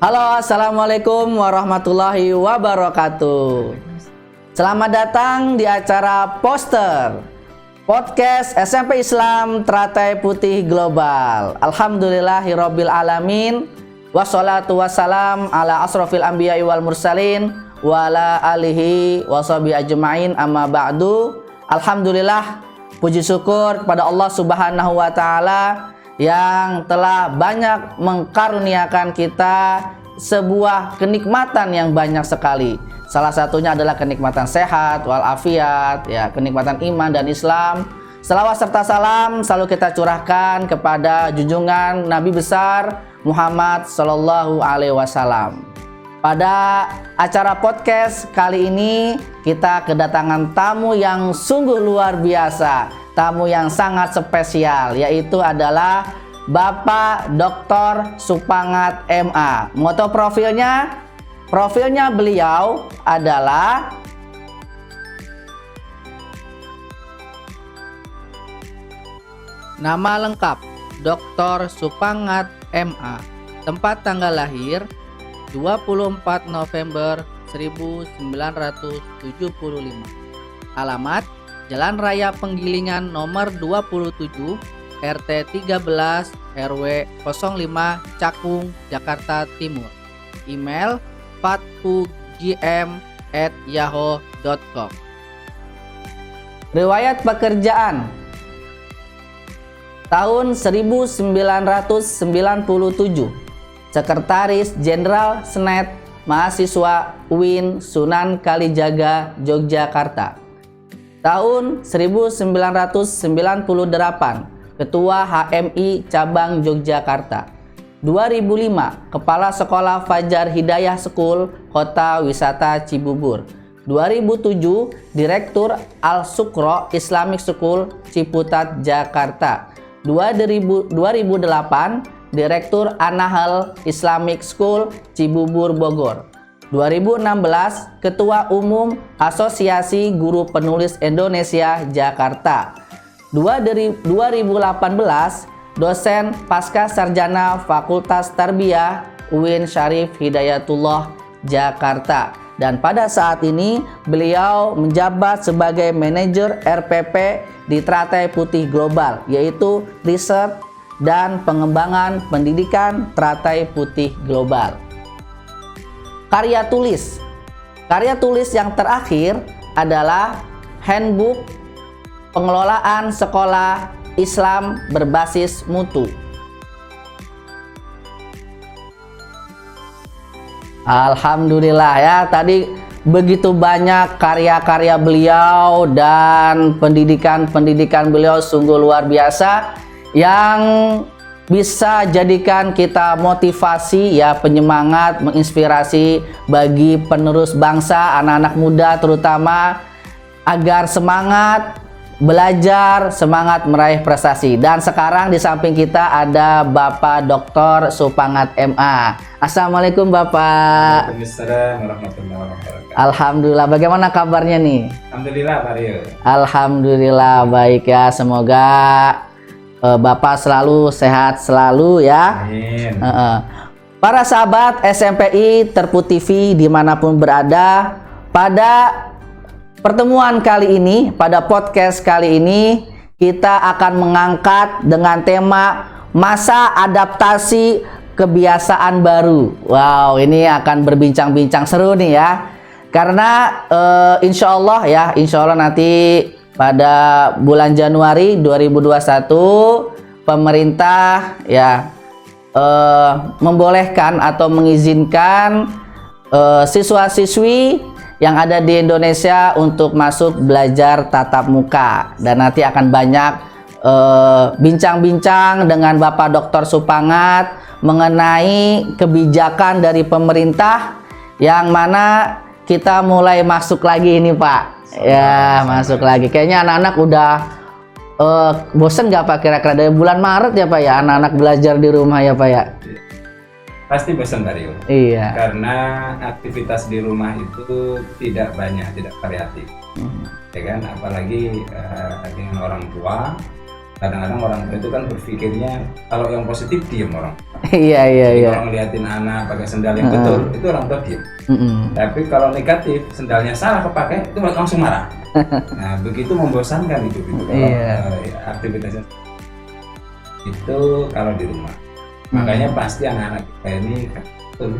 Halo, assalamualaikum warahmatullahi wabarakatuh. Selamat datang di acara Poster Podcast SMP Islam Teratai Putih Global. Alhamdulillahirabbil alamin. Wassalatu wassalam ala asrofil anbiya'i wal mursalin wa ala alihi washabihi ajmain, amma ba'du. Alhamdulillah, puji syukur kepada Allah Subhanahu wa taala yang telah banyak mengkaruniakan kita sebuah kenikmatan yang banyak sekali. Salah satunya adalah kenikmatan sehat walafiat, ya, kenikmatan iman dan Islam. Selawat serta salam selalu kita curahkan kepada junjungan Nabi besar Muhammad Sallallahu Alaihi Wasallam. Pada acara podcast kali ini kita kedatangan tamu yang sungguh luar biasa, tamu yang sangat spesial, yaitu adalah Bapak Dr. Supangat MA. Moto profilnya beliau adalah nama lengkap Dr. Supangat MA. Tempat tanggal lahir 24 November 1975. Alamat Jalan Raya Penggilingan nomor 27, RT 13, RW 05, Cakung, Jakarta Timur. Email fatpugm@yahoo.com. Riwayat pekerjaan tahun 1997, Sekretaris Jenderal Senet Mahasiswa UIN Sunan Kalijaga, Yogyakarta. Tahun 1998, Ketua HMI Cabang Yogyakarta. 2005, Kepala Sekolah Fajar Hidayah School, Kota Wisata Cibubur. 2007, Direktur Al-Sukro Islamic School, Ciputat, Jakarta. 2008, Direktur An-Nahl Islamic School, Cibubur, Bogor. 2016, Ketua Umum Asosiasi Guru Penulis Indonesia, Jakarta. 2018, Dosen Pasca Sarjana Fakultas Tarbiyah UIN Syarif Hidayatullah, Jakarta. Dan pada saat ini beliau menjabat sebagai manajer RPP di Teratai Putih Global, yaitu Research dan Pengembangan Pendidikan Teratai Putih Global. Karya tulis yang terakhir adalah Handbook Pengelolaan Sekolah Islam Berbasis Mutu. Alhamdulillah, ya, tadi begitu banyak karya-karya beliau dan pendidikan beliau sungguh luar biasa yang bisa jadikan kita motivasi, ya, penyemangat, menginspirasi bagi penerus bangsa, anak-anak muda terutama, agar semangat belajar, semangat meraih prestasi. Dan sekarang di samping kita ada Bapak Dr. Supangat MA. Assalamualaikum Bapak. Waalaikumsalam warahmatullahi wabarakatuh. Alhamdulillah, bagaimana kabarnya nih? Alhamdulillah, Pak Rio. Alhamdulillah baik, ya. Semoga Bapak selalu sehat selalu, ya. Amin. Para sahabat SMPI Terputih TV dimanapun berada, pada pertemuan kali ini, pada podcast kali ini, kita akan mengangkat dengan tema masa adaptasi kebiasaan baru. Wow, ini akan berbincang-bincang seru nih, ya. Karena insya Allah nanti pada bulan Januari 2021 pemerintah, ya, membolehkan atau mengizinkan siswa-siswi yang ada di Indonesia untuk masuk belajar tatap muka. Dan nanti akan banyak bincang-bincang dengan Bapak Dr. Supangat mengenai kebijakan dari pemerintah yang mana kita mulai masuk lagi ini, Pak. Ya, masuk lagi. Kayaknya anak-anak udah bosen nggak, Pak, kira-kira dari bulan Maret, ya, Pak, ya, anak-anak belajar di rumah, ya, Pak, ya? Pasti bosan, Pak Rio. Iya. Karena aktivitas di rumah itu tidak banyak, tidak variatif. Ya kan, apalagi dengan orang tua. Kadang-kadang orang tua itu kan berpikirnya kalau yang positif diem orang. Iya, iya, Jadi iya. kalau ngeliatin anak pakai sendal yang betul, itu orang tua diem. Mm-mm. Tapi kalau negatif, sendalnya salah kepakai, itu langsung marah. Nah, begitu membosankan hidup itu kalau Iya. aktivitasnya itu kalau di rumah. Makanya pasti anak-anak kita ini betul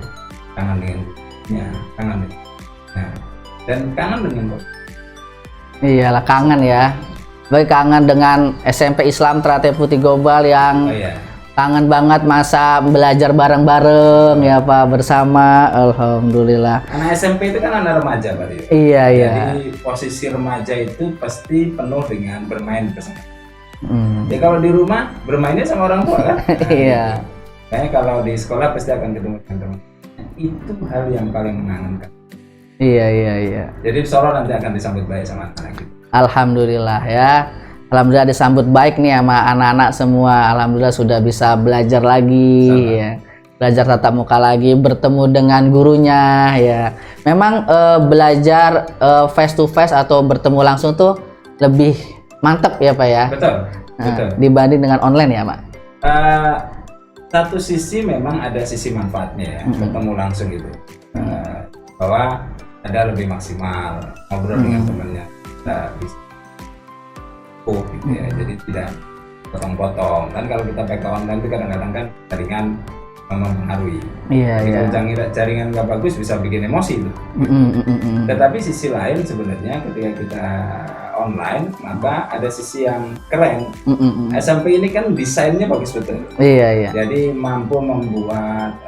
kangen dengan gurunya, kangen dengan dan kangen dengan Iyalah kangen ya. Baik, kangen dengan SMP Islam Teratai Putih Global yang oh ya. kangen banget masa belajar bareng-bareng ya Pak, bersama. Alhamdulillah. Anak SMP itu kan anak remaja, Pak Rio. Iya, iya. Jadi posisi remaja itu pasti penuh dengan bermain bersama. Hmm. Ya kalau di rumah bermainnya sama orang tua kan. Iya. Kayaknya kalau di sekolah pasti akan ketemu dengan teman. Itu hal yang paling mengangankan. Iya, iya, iya. Jadi Solo nanti akan disambut baik sama anak-anak kita. Alhamdulillah ya. Alhamdulillah disambut baik nih sama anak-anak semua. Alhamdulillah sudah bisa belajar lagi ya. Belajar tatap muka lagi, bertemu dengan gurunya ya. Memang belajar face to face atau bertemu langsung tuh lebih mantep ya Pak ya. Betul. Nah, Betul. dibanding dengan online ya Pak. Satu sisi memang ada sisi manfaatnya ya, ketemu langsung gitu. Bahwa ada lebih maksimal ngobrol dengan temannya, kita bisa gitu ya, jadi tidak potong-potong. Kan kalau kita pakai online itu kadang-kadang kan jaringan mempengaruhi. Iya, Jadi iya. kalau jaringan nggak bagus bisa bikin emosi itu. Tetapi sisi lain sebenarnya ketika kita online maka ada sisi yang keren. SMP ini kan desainnya bagus betul. Iya, iya. Jadi mampu membuat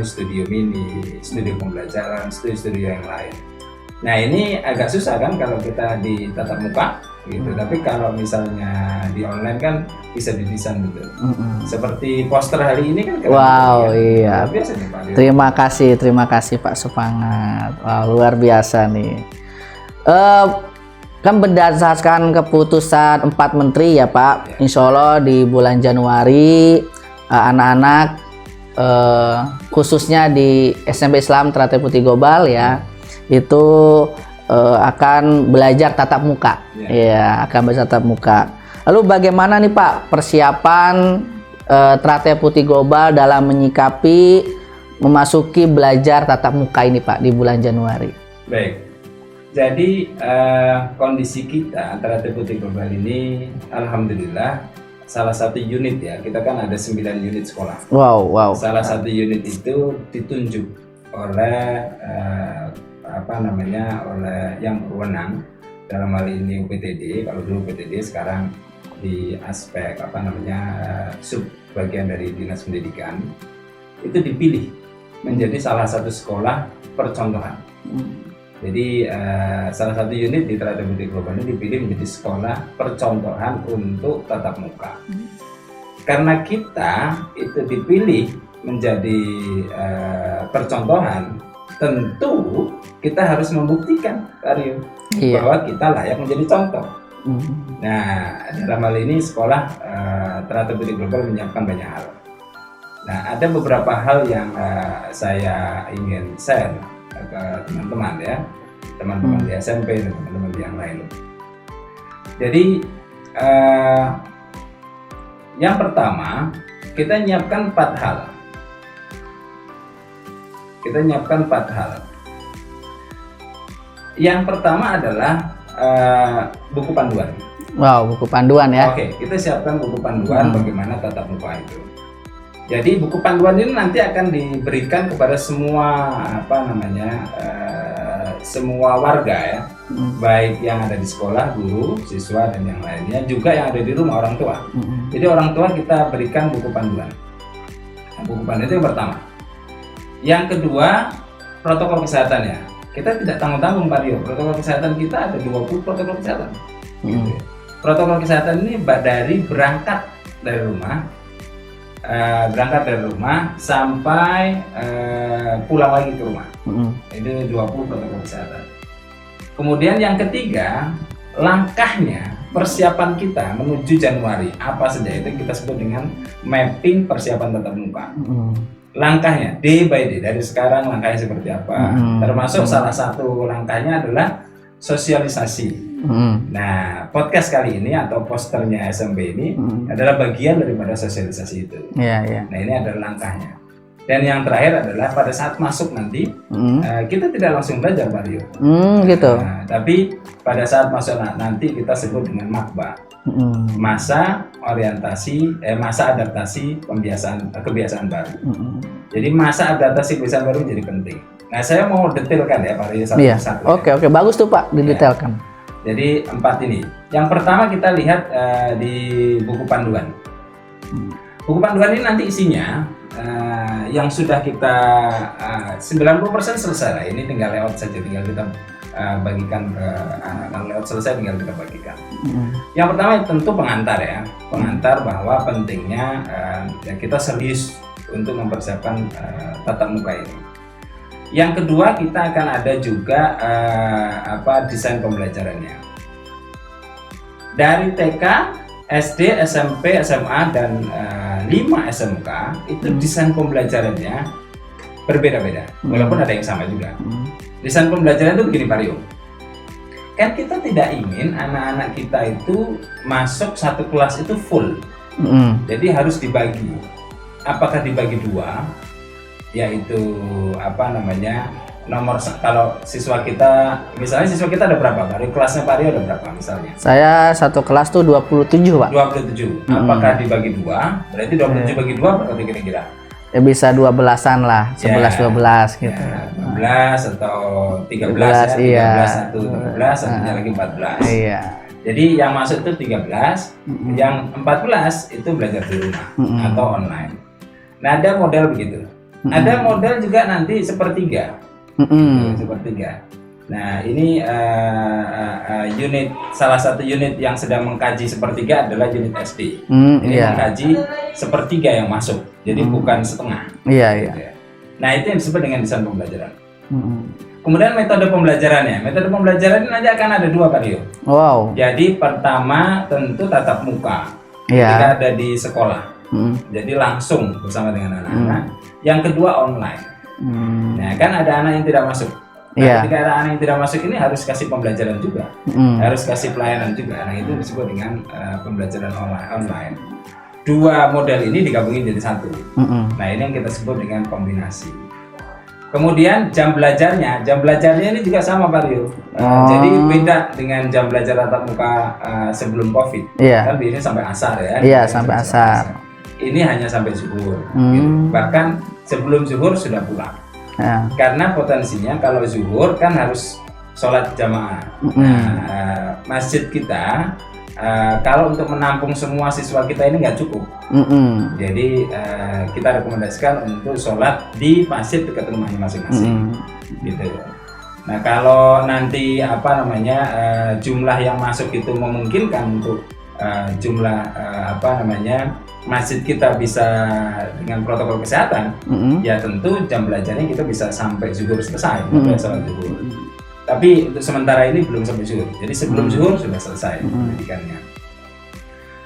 studio mini, studio pembelajaran, studio yang lain. Nah ini agak susah kan kalau kita di tatap muka gitu. Tapi kalau misalnya di online kan bisa didesain betul. Seperti poster hari ini kan keren. Wow, ya. iya. Luar biasa nih Pak Rio. Terima kasih Pak Supangat. Wow, luar biasa nih. Kan berdasarkan keputusan 4 menteri ya Pak, insya Allah di bulan Januari anak-anak khususnya di SMP Islam Teratai Putih Global ya itu akan belajar tatap muka, ya akan belajar tatap muka. Lalu bagaimana nih Pak persiapan Teratai Putih Global dalam menyikapi memasuki belajar tatap muka ini Pak di bulan Januari? Baik. Jadi kondisi kita Teratai Putih Global ini alhamdulillah salah satu unit ya, kita kan ada 9 unit sekolah. Wow, wow. Salah satu unit itu ditunjuk oleh oleh yang berwenang, dalam hal ini UPTD. Kalau dulu UPTD, sekarang di aspek sub bagian dari Dinas Pendidikan, itu dipilih menjadi salah satu sekolah percontohan. Jadi salah satu unit di Teratai Putih Global ini dipilih menjadi sekolah percontohan untuk tatap muka. Karena kita itu dipilih menjadi percontohan, tentu kita harus membuktikan bahwa kita layak menjadi contoh. Nah, dalam hal ini sekolah Teratai Putih Global menyiapkan banyak hal. Nah, ada beberapa hal yang saya ingin share ke teman-teman ya, teman-teman di SMP dan teman-teman yang lain. Jadi yang pertama kita nyiapkan 4 hal. Yang pertama adalah buku panduan. Wow, buku panduan ya. Oke, kita siapkan buku panduan bagaimana tatap muka itu. Jadi buku panduan ini nanti akan diberikan kepada semua semua warga ya, baik yang ada di sekolah, guru, siswa dan yang lainnya, juga yang ada di rumah orang tua. Jadi orang tua kita berikan buku panduan. Nah, buku panduan itu yang pertama. Yang kedua, protokol kesehatan ya. Kita tidak tanggung-tanggung Pak Rio. Protokol kesehatan kita ada 20 protokol kesehatan. Gitu ya. Protokol kesehatan ini berangkat dari rumah sampai pulang lagi ke rumah. Ini 20 protokol kesehatan. Kemudian yang ketiga, langkahnya persiapan kita menuju Januari apa saja, itu kita sebut dengan mapping persiapan tatap muka. Langkahnya day by day, dari sekarang langkahnya seperti apa. Termasuk salah satu langkahnya adalah sosialisasi Nah, podcast kali ini atau posternya SMP ini adalah bagian daripada sosialisasi itu. Iya. Nah, ini adalah langkahnya. Dan yang terakhir adalah pada saat masuk nanti kita tidak langsung belajar Mario. Gitu. Nah, tapi pada saat masuk nanti kita sebut dengan makba. Masa orientasi, masa adaptasi kebiasaan baru. Jadi masa adaptasi kebiasaan baru menjadi penting. Nah, saya mau detailkan ya Pak Rio satu-satu. Oke, bagus tuh Pak, didetailkan. Jadi 4 ini. Yang pertama kita lihat di buku panduan. Buku panduan ini nanti isinya yang sudah kita 90% selesai lah. Ini tinggal layout saja, tinggal kita bagikan ke kalau layout selesai tinggal kita bagikan. Yang pertama tentu pengantar ya, pengantar bahwa pentingnya kita serius untuk mempersiapkan tatap muka ini. Yang kedua kita akan ada juga desain pembelajarannya dari TK, SD, SMP, SMA dan 5 SMK itu desain pembelajarannya berbeda-beda, walaupun ada yang sama juga. Desain pembelajaran itu begini Pak Rio, kan kita tidak ingin anak-anak kita itu masuk satu kelas itu full, jadi harus dibagi. Apakah dibagi 2, yaitu kalau siswa kita, misalnya siswa kita ada berapa Pak Rio? Kelasnya Pak Rio ada berapa misalnya? Saya satu kelas tuh 27 Pak. 27. Apakah dibagi 2? Berarti 27 bagi 2 berarti kira-kira? Ya bisa 12-an lah, 11-12 gitu. Ya, 12 atau 13 ya, 13 atau 13, satunya lagi 14. Iya. Jadi yang masuk itu 13, yang 14 itu belajar di rumah atau online. Nah, ada model begitu. Ada model juga nanti sepertiga. Sepertiga. Nah, ini salah satu unit yang sedang mengkaji sepertiga adalah unit SD. Ini mengkaji sepertiga yang masuk, jadi bukan setengah. Iya. Gitu ya. Nah, itu yang disebut dengan desain pembelajaran. Kemudian metode pembelajarannya. Metode pembelajaran ini nanti akan ada 2 Pak Rio. Wow. Jadi pertama tentu tatap muka ketika ada di sekolah. Jadi langsung bersama dengan anak-anak. Yang kedua online. Nah, kan ada anak yang tidak masuk. Nah, ketika ada anak yang tidak masuk ini harus kasih pembelajaran juga, harus kasih pelayanan juga. Nah, itu disebut dengan pembelajaran online. 2 model ini digabungin jadi 1. Nah, ini yang kita sebut dengan kombinasi. Kemudian jam belajarnya ini juga sama Pak Rio. Jadi beda dengan jam belajar tatap muka sebelum COVID. Kan biasanya sampai asar ya. Iya, sampai asar. Ini hanya sampai zuhur. Gitu. Bahkan sebelum zuhur sudah pulang. Karena potensinya kalau zuhur kan harus sholat jamaah. Nah, masjid kita kalau untuk menampung semua siswa kita ini nggak cukup. Jadi kita rekomendasikan untuk sholat di masjid dekat rumahnya masing-masing. Gitu. Nah, kalau nanti jumlah yang masuk itu memungkinkan untuk jumlah masjid kita bisa dengan protokol kesehatan, ya tentu jam belajarnya kita bisa sampai zuhur selesai, sholat zuhur. Tapi untuk sementara ini belum sampai zuhur, jadi sebelum zuhur sudah selesai pendidikannya.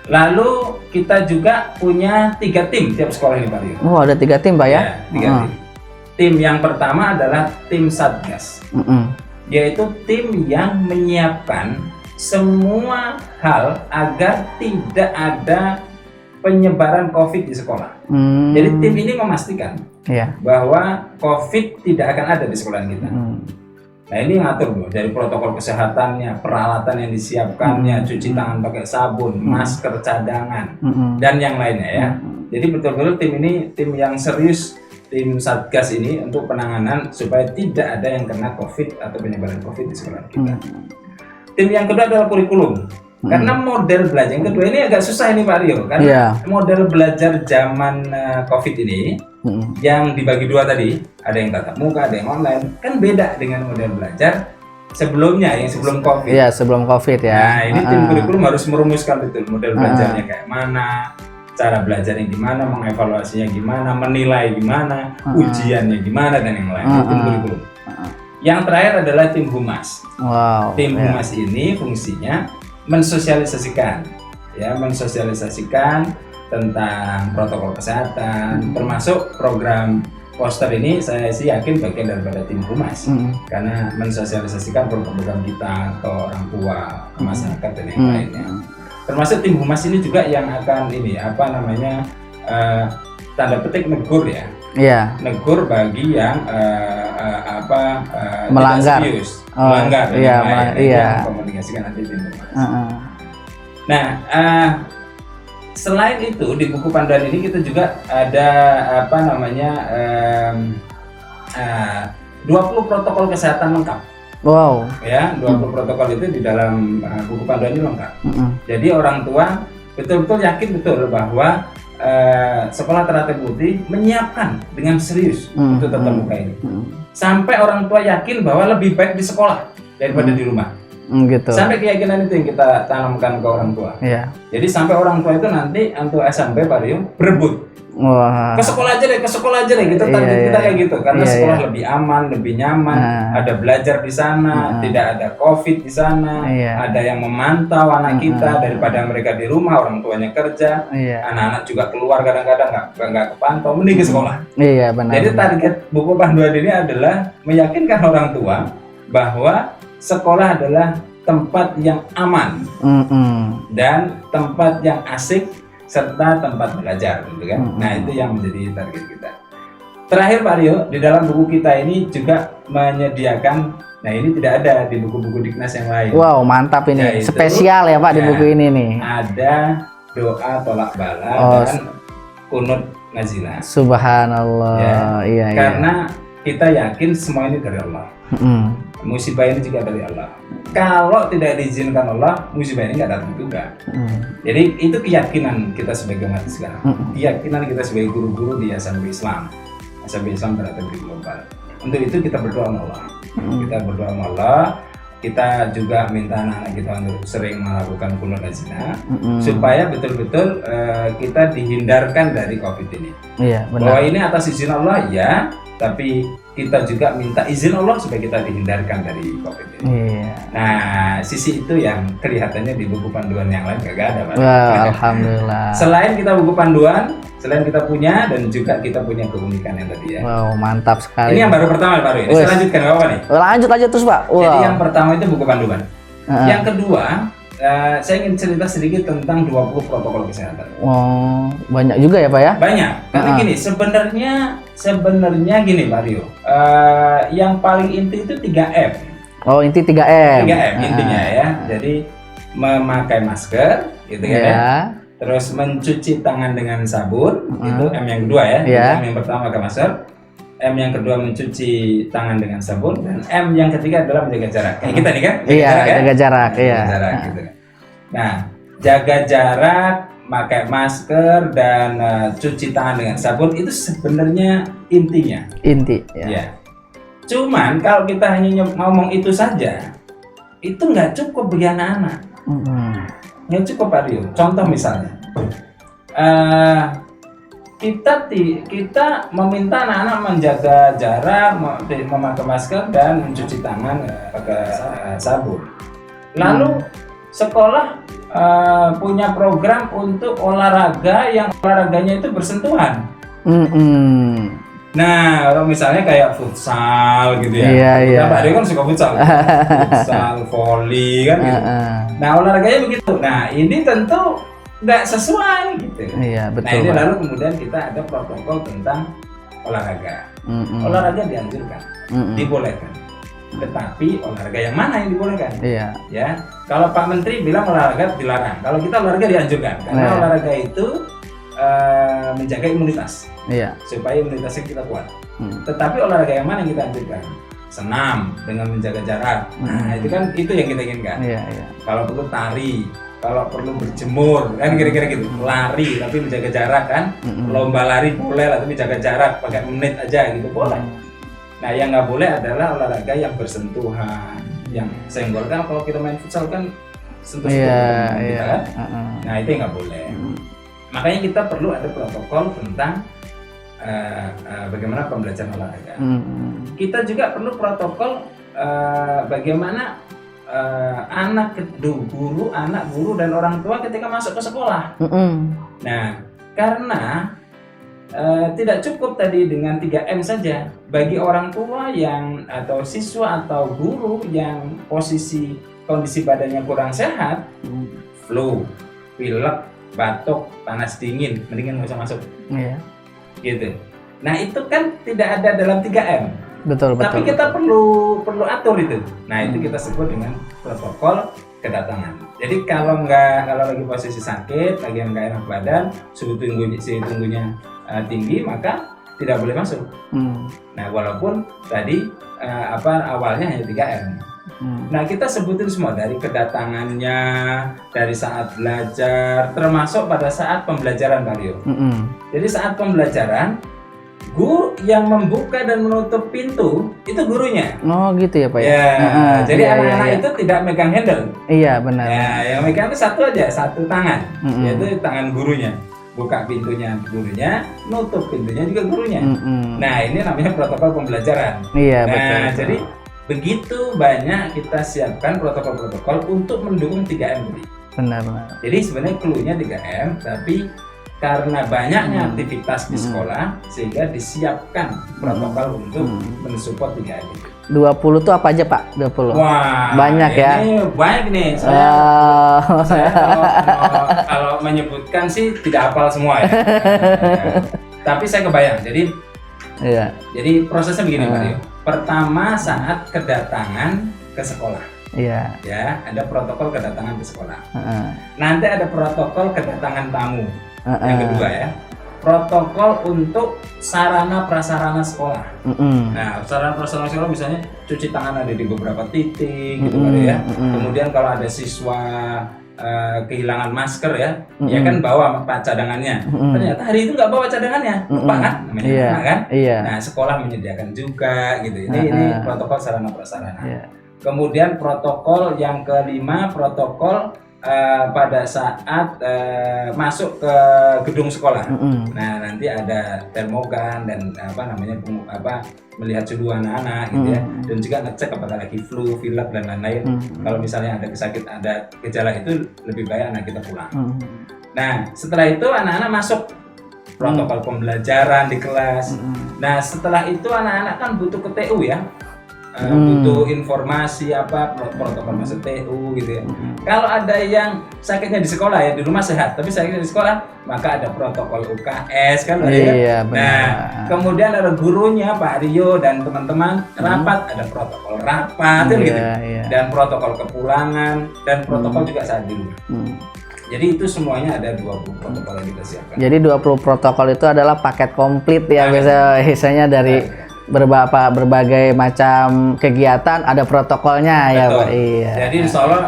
Lalu kita juga punya 3 tim tiap sekolah ini Pak Rio. Oh, ada 3 tim Pak ya? 3 tim. Tim yang pertama adalah tim Satgas, yaitu tim yang menyiapkan semua hal agar tidak ada penyebaran COVID di sekolah. Jadi tim ini memastikan bahwa COVID tidak akan ada di sekolah kita. Nah, ini ngatur loh, dari protokol kesehatannya, peralatan yang disiapkannya, cuci tangan pakai sabun, masker cadangan, dan yang lainnya ya. Jadi betul-betul tim ini tim yang serius, tim Satgas ini untuk penanganan supaya tidak ada yang kena COVID atau penyebaran COVID di sekolah kita. Tim yang kedua adalah kurikulum. Karena model belajar yang kedua ini agak susah ini Pak Rio, karena model belajar zaman COVID ini yang dibagi 2 tadi, ada yang tatap muka, ada yang online, kan beda dengan model belajar sebelumnya yang sebelum COVID. Iya, sebelum COVID ya. Nah, ini tim kurikulum harus merumuskan betul model belajarnya kayak mana, cara belajarnya gimana, mengevaluasinya gimana, menilai gimana, ujiannya gimana dan yang lain. Tim kurikulum. Yang terakhir adalah tim humas. Tim humas ini fungsinya mensosialisasikan tentang protokol kesehatan, termasuk program poster ini saya sih yakin bagian daripada tim humas, karena mensosialisasikan program-program kita ke orang tua, ke masyarakat dan yang lainnya. Termasuk tim humas ini juga yang akan ini tanda petik negur ya. Iya. Negur bagi yang melanggar. tidak serius, melanggar dan iya, yang lain. iya. Yang komunikasikan nanti tim humas. Nah, selain itu di buku panduan ini kita juga ada 20 protokol kesehatan lengkap. Wow. Ya, 20 protokol itu di dalam buku panduan ini lengkap. Jadi orang tua betul-betul yakin betul bahwa sekolah Teratai Putih menyiapkan dengan serius untuk tatap muka ini. Sampai orang tua yakin bahwa lebih baik di sekolah daripada di rumah. Gitu. Sampai keyakinan itu yang kita tanamkan ke orang tua. Iya. Jadi sampai orang tua itu nanti untuk SMP Pak Rio berebut. Wah. Ke sekolah aja deh. Kita target kita kayak gitu karena sekolah lebih aman, lebih nyaman, ada belajar di sana, tidak ada COVID di sana, ada yang memantau anak kita daripada mereka di rumah, orang tuanya kerja, anak-anak juga keluar kadang-kadang nggak kepantau, mending ke sekolah. Iya benar. Jadi target buku panduan ini adalah meyakinkan orang tua bahwa sekolah adalah tempat yang aman dan tempat yang asik serta tempat belajar, gitu kan? Nah itu yang menjadi target kita. Terakhir Pak Rio, di dalam buku kita ini juga menyediakan, nah ini tidak ada di buku-buku Diknas yang lain. Wow mantap ini, Yaitu, spesial ya Pak di buku ini nih. Ada doa tolak bala dan kunut nazilah. Subhanallah. Iya. Karena kita yakin semua ini dari Allah. Musibah ini juga dari Allah. Kalau tidak diizinkan Allah, musibah ini nggak datang juga. Jadi itu keyakinan kita sebagai umat Islam, keyakinan kita sebagai guru-guru di SMP Islam Teratai Putih Global. Untuk itu kita berdoa sama Allah. Kita berdoa sama Allah. Kita juga minta anak-anak kita untuk sering melakukan kunut nazilah supaya betul-betul kita dihindarkan dari COVID ini. Iya, benar. Bahwa ini atas izin Allah ya, tapi kita juga minta izin Allah supaya kita dihindarkan dari COVID ini. Iya. Nah, sisi itu yang kelihatannya di buku panduan yang lain gak ada, Pak. Wow, alhamdulillah. Selain kita buku panduan, selain kita punya dan juga kita punya keunikan yang tadi ya. Wow, mantap sekali. Ini yang baru pertama, Pak. Ini saya lanjutkan apa nih? Lanjut terus, Pak. Wow. Jadi yang pertama itu buku panduan. Yang kedua, saya ingin cerita sedikit tentang 20 protokol kesehatan. Oh, banyak juga ya, Pak ya? Banyak. Karena gini, sebenarnya gini, Pak Rio. Yang paling inti itu 3M. Oh, inti 3M. 3M intinya ya. Jadi memakai masker, gitu kan ya. Terus mencuci tangan dengan sabun, itu M yang kedua ya. M yang pertama pakai masker. M yang kedua mencuci tangan dengan sabun, dan M yang ketiga adalah menjaga jarak. Kayak kita nih kan? Jaga jarak. Jaga jarak gitu. Nah, jaga jarak, pakai masker dan cuci tangan dengan sabun itu sebenarnya intinya. Inti. Ya. Cuman kalau kita hanya ngomong itu saja, itu nggak cukup bagi anak-anak. Nggak cukup Pak Rio. Contoh misalnya. Kita meminta anak-anak menjaga jarak, memakai masker dan mencuci tangan pakai sabun. Lalu sekolah punya program untuk olahraga yang olahraganya itu bersentuhan. Nah, kalau misalnya kayak futsal gitu ya. Iya. Pak Ade kan suka futsal. Futsal, volley kan gitu. Nah, olahraganya begitu. Nah, ini tentu nggak sesuai gitu. Iya, betul. Nah, ini lalu kemudian kita ada protokol tentang olahraga. Olahraga dianjurkan, dibolehkan. Tetapi olahraga yang mana yang dibolehkan? Iya. Ya. Kalau Pak Menteri bilang olahraga dilarang. Kalau kita olahraga dianjurkan. Karena olahraga itu menjaga imunitas. Iya. Supaya imunitasnya kita kuat. Tetapi olahraga yang mana yang kita anjurkan? Senam dengan menjaga jarak. Nah, itu yang kita inginkan. Iya. Kalau perlu tari, kalau perlu berjemur, kan kira-kira gitu. Lari tapi menjaga jarak kan. Lomba lari boleh lah, tapi jaga jarak, pakai menit aja gitu boleh. Nah, yang nggak boleh adalah olahraga yang bersentuhan, yang senggol kan. Kalau kita main futsal kan sentuh-sentuh kita kan. Nah, itu yang nggak boleh. Makanya kita perlu ada protokol tentang bagaimana pembelajaran olahraga. Kita juga perlu protokol bagaimana anak guru, dan orang tua ketika masuk ke sekolah. Nah, karena tidak cukup tadi dengan 3M saja. Bagi orang tua yang atau siswa atau guru yang kondisi badannya kurang sehat, flu, pilek, batuk, panas dingin, mendingan nggak usah masuk. Iya. Gitu. Nah itu kan tidak ada dalam 3M. Betul. Tapi kita perlu atur itu. Nah itu kita sebut dengan protokol kedatangan. Jadi kalau lagi posisi sakit, lagi nggak enak badan, suhu tunggunya tinggi, maka tidak boleh masuk. Nah walaupun tadi awalnya hanya 3M. Nah kita sebutin semua dari kedatangannya, dari saat belajar, termasuk pada saat pembelajaran Mario. Jadi saat pembelajaran, guru yang membuka dan menutup pintu itu gurunya. Oh gitu ya Pak ya. Jadi anak-anak itu tidak megang handle. Iya benar. Ya, yang megang itu satu tangan, yaitu tangan gurunya. Buka pintunya gurunya, nutup pintunya juga gurunya. Nah ini namanya protokol pembelajaran. Iya nah, betul. Jadi begitu banyak kita siapkan protokol-protokol untuk mendukung 3M tadi. Benar. Jadi sebenarnya clue-nya 3M, tapi karena banyaknya aktivitas di sekolah sehingga disiapkan protokol untuk mensupport 3M itu. 20 tuh apa aja Pak? 20. Wah, banyak ya. Ini banyak nih. Saya kalau menyebutkan sih tidak hafal semua ya. Tapi saya kebayang. Jadi prosesnya begini Mario. Pertama saat kedatangan ke sekolah. Iya. Ya, ada protokol kedatangan ke sekolah. Nanti ada protokol kedatangan tamu. Yang kedua ya, protokol untuk sarana prasarana sekolah. Nah, sarana prasarana sekolah misalnya cuci tangan ada di beberapa titik gitu ya. Kemudian kalau ada siswa kehilangan masker ya kan bawa cadangannya. Ternyata hari itu nggak bawa cadangannya, lupa kan namanya kan? Nah, sekolah menyediakan juga gitu. Ini protokol sarana prasarana. Kemudian protokol yang kelima, protokol pada saat masuk ke gedung sekolah. Nah nanti ada termogan dan melihat suhu anak-anak gitu ya, dan juga ngecek apakah lagi flu, pilek dan lain-lain. Kalau misalnya ada gejala itu lebih baik anak kita pulang. Nah setelah itu anak-anak masuk protokol pembelajaran di kelas. Nah setelah itu anak-anak kan butuh ke TU ya. Butuh informasi protokol masuk TU gitu ya. Kalau ada yang sakitnya di sekolah ya, di rumah sehat tapi sakitnya di sekolah, maka ada protokol UKS kan ya. Nah, kemudian ada gurunya Pak Rio dan teman-teman rapat, ada protokol rapat gitu. Dan protokol kepulangan dan protokol juga saat di rumah. Jadi itu semuanya ada 20 protokol yang kita siapkan. Jadi 20 protokol itu adalah paket komplit ya, biasanya dari berbagai macam kegiatan ada protokolnya. Betul. Ya Pak. Iya. Jadi insya Allah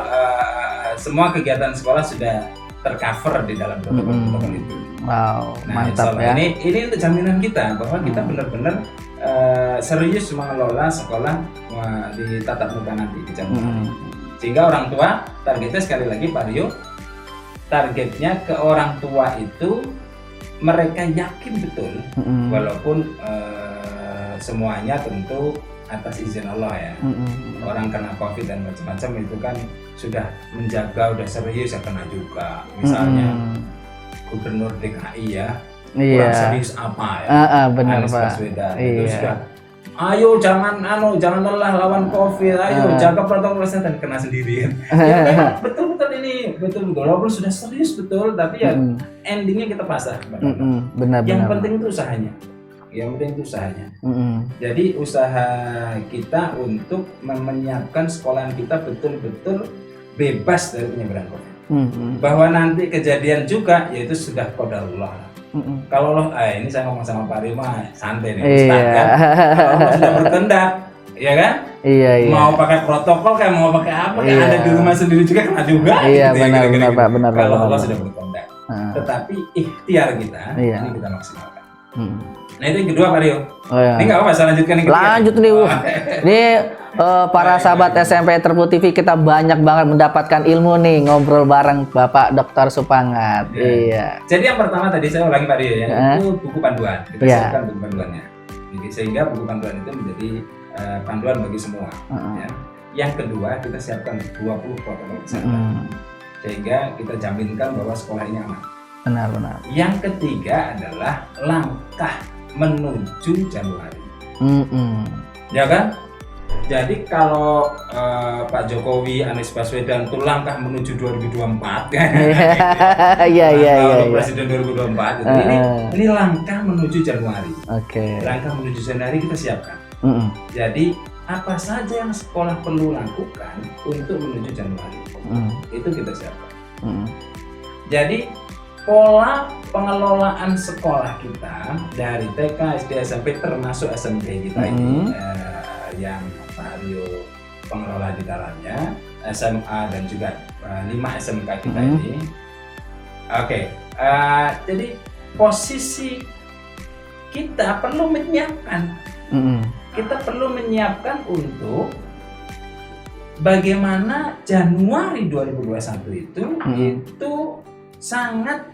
semua kegiatan sekolah sudah tercover di dalam protokol itu. Wow, Nah, mantap ya. Ini untuk jaminan kita bahwa kita benar-benar serius mengelola sekolah di tatap muka nanti di Januari. Sehingga orang tua targetnya sekali lagi Pak Rio, targetnya ke orang tua itu mereka yakin betul walaupun semuanya tentu atas izin Allah ya. Orang kena COVID dan macam-macam itu kan sudah menjaga, udah serius ya kena juga. Misalnya Gubernur DKI ya, kurang serius apa ya? Benar Anies Pak. Baswedan itu sudah. Ayo jangan lelah lawan COVID, ayo jaga protokol kesehatan, kena sendirian. Ya, betul ini, betul. Walaupun sudah serius betul, tapi ya endingnya kita pasrah. Benar. Yang penting itu usahanya. Jadi usaha kita untuk menyiapkan sekolahan kita betul-betul bebas dari penyebaran COVID. Bahwa nanti kejadian juga yaitu sudah qadarullah. Kalau loh, ini saya ngomong sama Pak Rima santai nih, Ustaz kan. Kalau Allah sudah berkehendak, ya kan? Iya. Mau pakai protokol kayak mau pakai apa, kayak ada di rumah sendiri juga kena juga. Iya, gitu, benar Pak, benar. Kalau Allah sudah berkehendak. Tetapi ikhtiar kita ini kita maksimalkan. Nah itu yang kedua Pak Rio. Ini nggak apa-apa, saya lanjutkan yang ketiga. Lanjut nih. Ini para sahabat SMP Terpu TV, kita banyak banget mendapatkan ilmu nih ngobrol bareng Bapak Dr. Supangat. Iya. Jadi yang pertama tadi saya ulangi Pak Rio ya, itu buku panduan. Kita siapkan buku panduannya. Jadi, sehingga buku panduan itu menjadi panduan bagi semua. Ya. Yang kedua kita siapkan 20 protokol kesehatan. Sehingga kita jaminkan bahwa sekolah ini aman. Benar. Yang ketiga adalah langkah menuju Januari. Ya kan? Jadi kalau Pak Jokowi, Anies Baswedan itu langkah menuju 2024 Iya. Presiden 2024 itu ini langkah menuju Januari. Oke. Langkah menuju Januari kita siapkan. Jadi apa saja yang sekolah perlu lakukan untuk menuju Januari itu kita siapkan. Jadi pola pengelolaan sekolah kita dari TK, SD, SMP termasuk SMP kita ini yang Pak Aryo pengelola di dalamnya, SMA dan juga 5 SMK kita ini. Oke, jadi posisi kita perlu menyiapkan. Kita perlu menyiapkan untuk bagaimana Januari 2021 itu sangat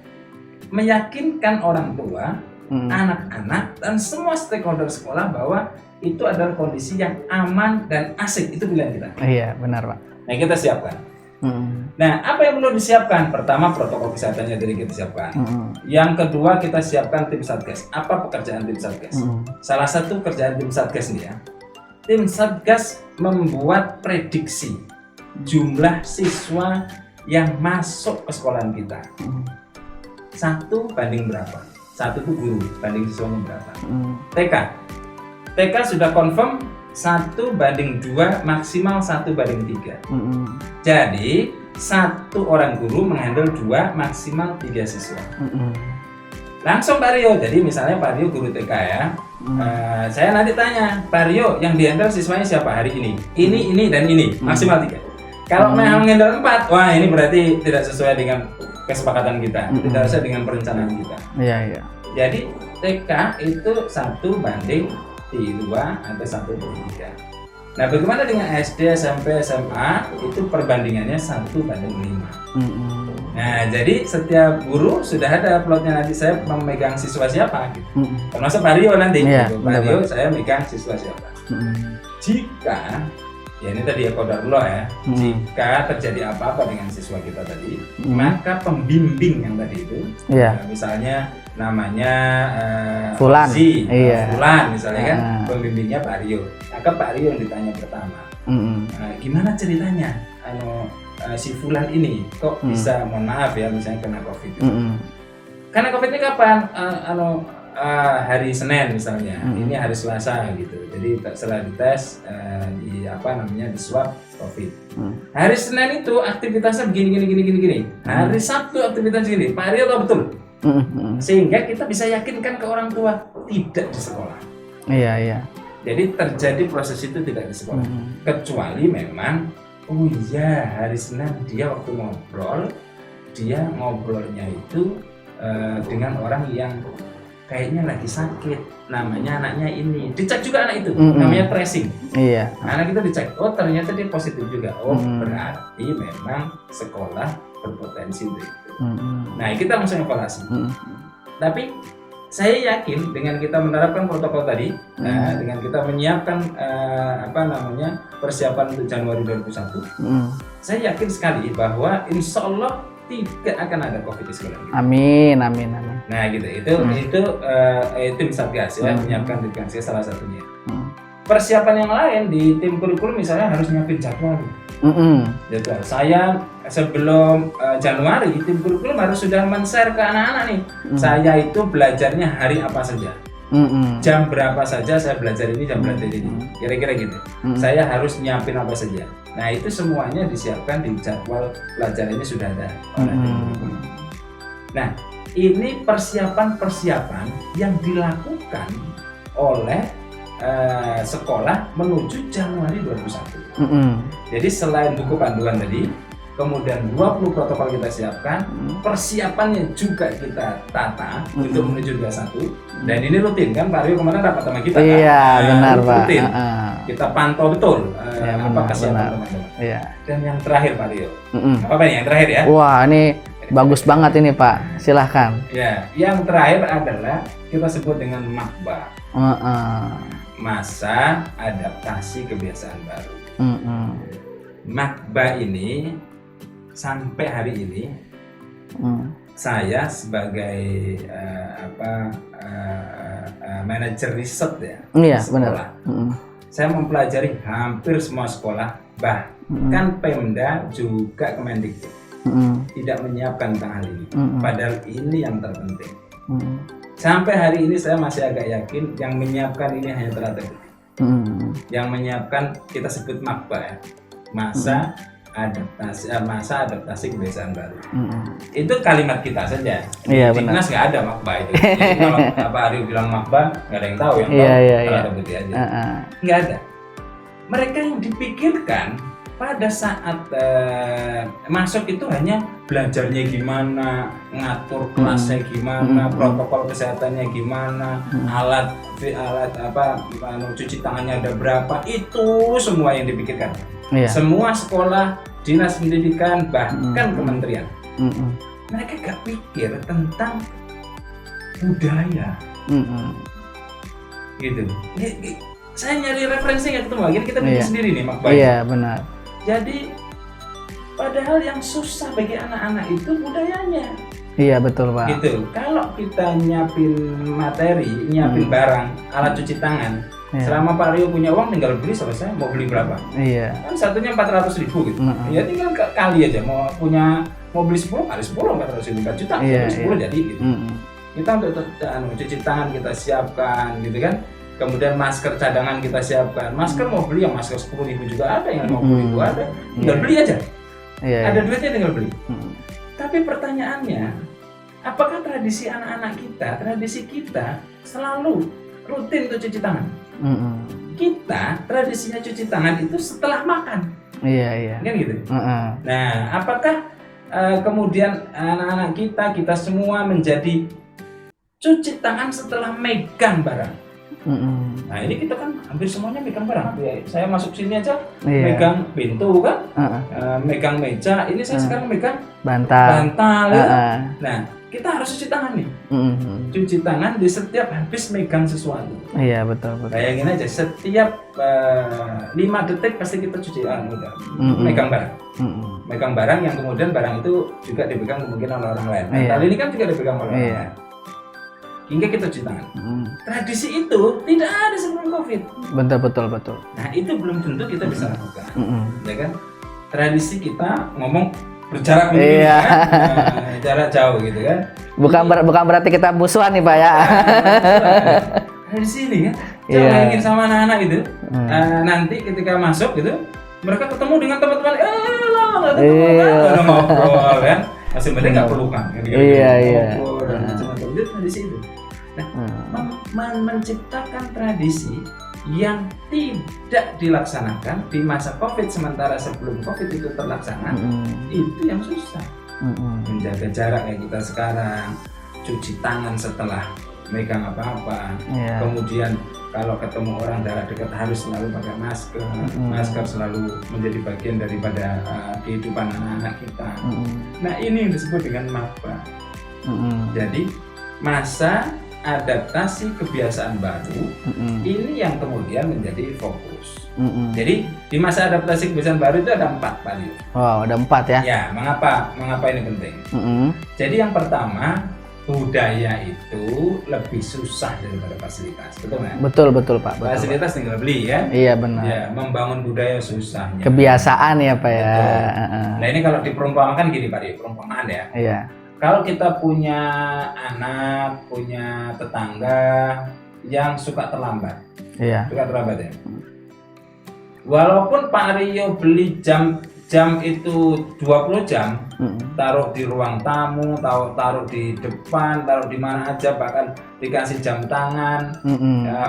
meyakinkan orang tua, anak-anak dan semua stakeholder sekolah bahwa itu adalah kondisi yang aman dan asik. Itu pilihan kita. Iya, benar Pak. Nah, kita siapkan. Nah, apa yang perlu disiapkan? Pertama, protokol kesehatannya dari kita siapkan. Yang kedua, kita siapkan tim Satgas. Apa pekerjaan tim Satgas? Salah satu pekerjaan tim Satgas nih ya. Tim Satgas membuat prediksi jumlah siswa yang masuk ke sekolahan kita. 1 banding berapa? 1 itu guru, banding siswanya berapa? TK sudah confirm 1 banding 2, maksimal 1 banding 3. Jadi 1 orang guru menghandle 2, maksimal 3 siswa. Langsung Pak Rio, jadi misalnya Pak Rio guru TK ya, saya nanti tanya, Pak Rio yang dihandle siswanya siapa hari ini? Ini dan ini, maksimal 3. Kalau menghandle 4, wah ini berarti tidak sesuai dengan kesepakatan kita, tidak sesuai dengan perencanaan kita. Iya. Jadi TK itu 1 banding 2 atau 1 banding 3. Nah, bagaimana dengan SD, SMP, SMA? Itu perbandingannya 1 banding 5. Nah, jadi setiap guru sudah ada plotnya, nanti saya memegang siswa siapa gitu. Termasuk Pak Rio nanti. Gitu. Pak Rio saya megang siswa siapa. Jika ya ini tadi ya qadarullah ya. Jika terjadi apa-apa dengan siswa kita tadi, maka pembimbing yang tadi itu, misalnya namanya Fulan, Fulan misalnya kan, pembimbingnya Pak Rio. Maka Pak Rio yang ditanya pertama, gimana ceritanya, si Fulan ini kok bisa, mohon maaf ya, misalnya kena COVID. Karena COVID ini kapan? Hari Senin misalnya, ini hari Selasa gitu. Jadi setelah dites di swab COVID. Hari Senin itu aktivitasnya begini. Hari Sabtu aktivitas gini. Pak Rio tahu betul. Sehingga kita bisa yakinkan ke orang tua tidak di sekolah. Iya. Jadi terjadi proses itu tidak di sekolah. Kecuali memang, oh iya hari Senin dia waktu ngobrol, dia ngobrolnya itu dengan orang yang kayaknya lagi sakit, namanya anaknya ini, dicek juga anak itu, namanya tracing. Iya. Anak itu dicek, oh ternyata dia positif juga, oh berarti memang sekolah berpotensi untuk itu. Nah kita langsung evaluasi. Tapi saya yakin dengan kita menerapkan protokol tadi, dengan kita menyiapkan persiapan untuk Januari 2021, saya yakin sekali bahwa insya Allah tidak akan ada COVID di sekolah kita. Amin. Nah gitu, itu tim Satgas ya, menyiapkan tim Satgas salah satunya. Persiapan yang lain di tim kurikulum misalnya harus nyiapin jadwal. Jadwal. Saya sebelum Januari tim kurikulum harus sudah men-share ke anak-anak nih. Saya itu belajarnya hari apa saja. Jam berapa saja saya belajar ini, jam belajar ini. Kira-kira gitu. Saya harus nyiapin apa saja. Nah itu semuanya disiapkan di jadwal pelajarannya sudah ada. Nah ini persiapan yang dilakukan oleh sekolah menuju Januari 2021. Jadi selain buku panduan tadi, kemudian 20 protokol kita siapkan, persiapannya juga kita tata untuk menuju 21. Dan ini rutin kan, Pak Rio kemarin rapat sama kita kan? Iya, benar Pak. Rutin. Kita pantau betul apa kesiapan teman-teman. Iya. Dan yang terakhir Pak Rio, apa yang terakhir ya? Wah ini bagus banget ini Pak, silahkan. Ya, yang terakhir adalah kita sebut dengan MAKBA. Masa adaptasi kebiasaan baru. MAKBA ini sampai hari ini saya sebagai manajer riset ya, Iya, sekolah. benar. Saya mempelajari hampir semua sekolah, bahkan Pemda juga Kemendikbud tidak menyiapkan tentang hal ini. Padahal ini yang terpenting. Sampai hari ini saya masih agak yakin yang menyiapkan ini hanya Teratai Putih. Yang menyiapkan kita sebut MAKBA ya, masa adaptasi kebiasaan baru. Itu kalimat kita saja. Iya, Di benar. Dinas nggak ada MAKBA itu. Jadi kalau Pak Aryo bilang MAKBA, nggak ada yang tahu, yang tahu Teratai Putih aja. Nggak ada. Mereka yang dipikirkan pada saat masuk itu hanya belajarnya gimana, ngatur kelasnya gimana, protokol kesehatannya gimana, alat cuci tangannya ada berapa, itu semua yang dipikirkan. Semua sekolah, dinas pendidikan, bahkan kementerian. Mereka gak pikir tentang budaya. Gitu. Saya nyari referensi nggak ketemu, akhirnya kita bikin sendiri nih MAKBA. Iya, benar. Jadi padahal yang susah bagi anak-anak itu budayanya. Iya, betul, Pak. Gitu. Kalau kita nyiapin materi, nyiapin barang, alat cuci tangan, selama Pak Rio punya uang tinggal beli, selesai. Mau beli berapa? Iya. Kan satunya 400.000 gitu. Ya tinggal kali aja, mau beli 10 kali 10 400.000, 4 juta, 10 jadi gitu. Kita untuk cuci tangan kita siapkan gitu kan. Kemudian masker cadangan kita siapkan. Masker mau beli yang masker 10.000 juga ada, yang 50.000 ada. Tinggal beli aja. Ada duitnya tinggal beli. Tapi pertanyaannya, apakah tradisi anak-anak kita, tradisi kita selalu rutin untuk cuci tangan? Kita tradisinya cuci tangan itu setelah makan. Iya. Kan gitu. Nah, apakah kemudian anak-anak kita semua menjadi cuci tangan setelah megang barang? Nah, ini kita kan hampir semuanya megang barang. Saya masuk sini aja megang pintu kan, megang meja. Ini saya sekarang megang bantal. Nah, kita harus cuci tangan nih. Cuci tangan di setiap habis megang sesuatu. Iya, betul. Bayangin aja, setiap 5 detik pasti kita cuci megang barang. Megang barang yang kemudian barang itu juga dipegang kemungkinan oleh orang lain. Kali ini kan juga dipegang oleh orang lain. Hingga kita cuci tangan. Tradisi itu tidak ada sebelum COVID. Betul. Nah, itu belum tentu kita bisa lakukan. Ya kan? Tradisi kita ngomong berjarak begini kan, jarak jauh gitu kan. Bukan berarti kita musuhan nih, Pak ya. Tradisi ini kan. Coba bayangin sama anak-anak itu. Nanti ketika masuk gitu, mereka ketemu dengan teman-teman, ngobrol kan. Masih penting nggak perlu kan. Ngobrol dan macam-macam. Itu tradisi itu. Nah, menciptakan tradisi yang tidak dilaksanakan di masa COVID, sementara sebelum COVID itu terlaksana, itu yang susah. Menjaga jarak kayak kita sekarang, cuci tangan setelah megang apa-apa, kemudian kalau ketemu orang jarak dekat harus selalu pakai masker. Masker selalu menjadi bagian daripada kehidupan anak-anak kita. Nah, ini yang disebut dengan MAKBA. Jadi masa adaptasi kebiasaan baru ini yang kemudian menjadi fokus. Jadi di masa adaptasi kebiasaan baru itu ada 4 Pak. Wow, ada 4 ya? Ya, mengapa ini penting? Jadi yang pertama, budaya itu lebih susah daripada fasilitas, betul nggak? Betul Pak. Fasilitas tinggal beli ya? Iya benar. Ya, membangun budaya susahnya. Kebiasaan ya Pak ya. Nah ini kalau diperumpamakan gini Pak, perumpamaan ya. Iya. Kalau kita punya anak, punya tetangga yang suka terlambat, suka terlambat ya. Walaupun Pak Rio beli jam itu 20 jam, taruh di ruang tamu, taruh di depan, taruh di mana aja, bahkan dikasih jam tangan,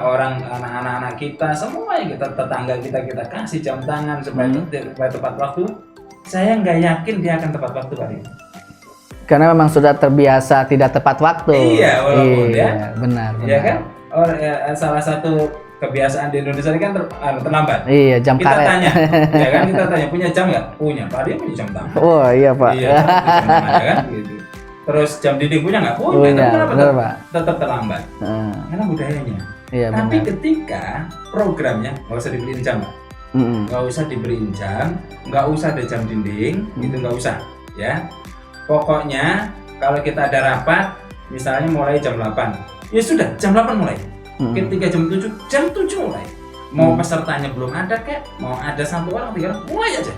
orang anak-anak kita, semua yang tetangga kita kasih jam tangan supaya tepat waktu. Saya nggak yakin dia akan tepat waktu Pak Rio. Karena memang sudah terbiasa tidak tepat waktu. Iya, walaupun ya. Benar. Iya kan? Salah satu kebiasaan di Indonesia ini kan terlambat. Iya, jam kita karet. Tanya, ya kan kita tanya punya jam nggak? Punya. Pak dia punya jam tangan. Oh iya Pak. Iya, jam tangan, kan? Gitu. Terus jam dinding punya nggak? Punya. Tapi kenapa tetap terlambat? Karena budayanya. Iya, tapi benar. ketika programnya nggak usah dibeliin jam, nggak usah dibeliin jam, nggak usah ada jam dinding, itu nggak usah, ya. Pokoknya Kalau kita ada rapat, misalnya mulai jam 8, ya sudah jam 8 mulai. Ketika jam 7 mulai. Mau pesertanya belum ada kayak, mau ada 1 orang, 3 orang, mulai aja.